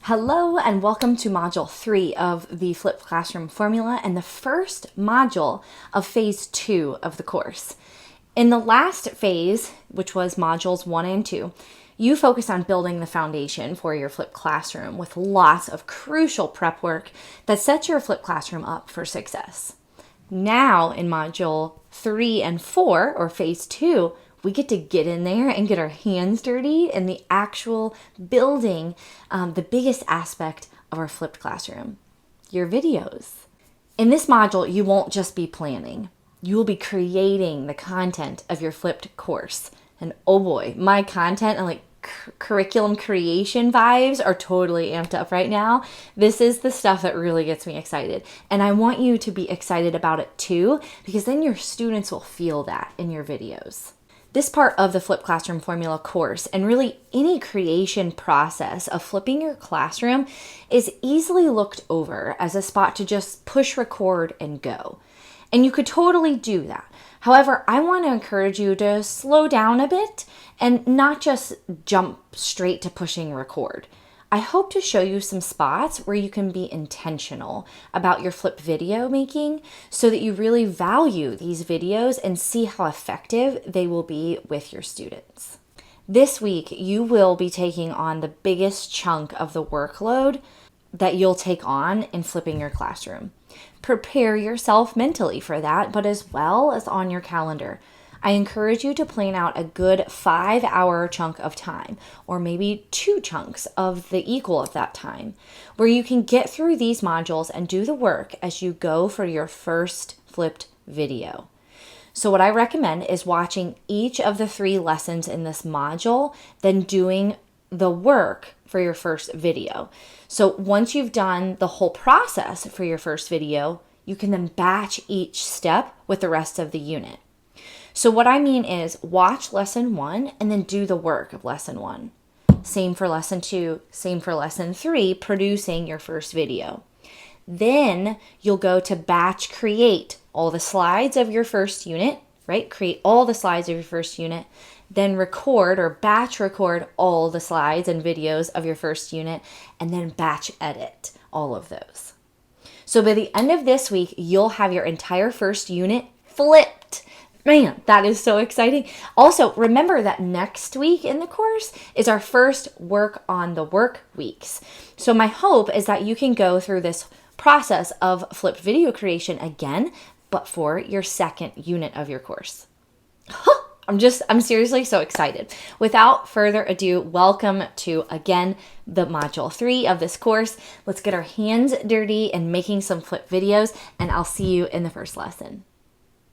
Hello and welcome to Module 3 of the Flipped Classroom Formula and the first module of Phase 2 of the course. In the last phase, which was Modules 1 and 2, you focus on building the foundation for your flipped classroom with lots of crucial prep work that sets your flipped classroom up for success. Now in Module 3 and 4, or Phase 2, we get in there and get our hands dirty in the actual building, the biggest aspect of our flipped classroom, your videos. In this module, you won't just be planning. You will be creating the content of your flipped course. And oh boy, my content and curriculum creation vibes are totally amped up right now. This is the stuff that really gets me excited. And I want you to be excited about it too, because then your students will feel that in your videos. This part of the Flipped Classroom Formula course, and really any creation process of flipping your classroom, is easily looked over as a spot to just push record and go. And you could totally do that. However, I want to encourage you to slow down a bit and not just jump straight to pushing record. I hope to show you some spots where you can be intentional about your flipped video making so that you really value these videos and see how effective they will be with your students. This week, you will be taking on the biggest chunk of the workload that you'll take on in flipping your classroom. Prepare yourself mentally for that, but as well as on your calendar. I encourage you to plan out a good 5-hour chunk of time, or maybe 2 chunks of the equal of that time, where you can get through these modules and do the work as you go for your first flipped video. So what I recommend is watching each of the 3 lessons in this module, then doing the work for your first video. So once you've done the whole process for your first video, you can then batch each step with the rest of the unit. So what I mean is watch lesson 1 and then do the work of lesson 1. Same for lesson 2, same for lesson 3, producing your first video. Then you'll go to batch create all the slides of your first unit, right? Create all the slides of your first unit, then record or batch record all the slides and videos of your first unit, and then batch edit all of those. So by the end of this week, you'll have your entire first unit flipped. Man, that is so exciting. Also, remember that next week in the course is our first work on the work weeks. So my hope is that you can go through this process of flipped video creation again, but for your second unit of your course. I'm seriously so excited. Without further ado, welcome to, again, the Module 3 of this course. Let's get our hands dirty and making some flipped videos, and I'll see you in the first lesson.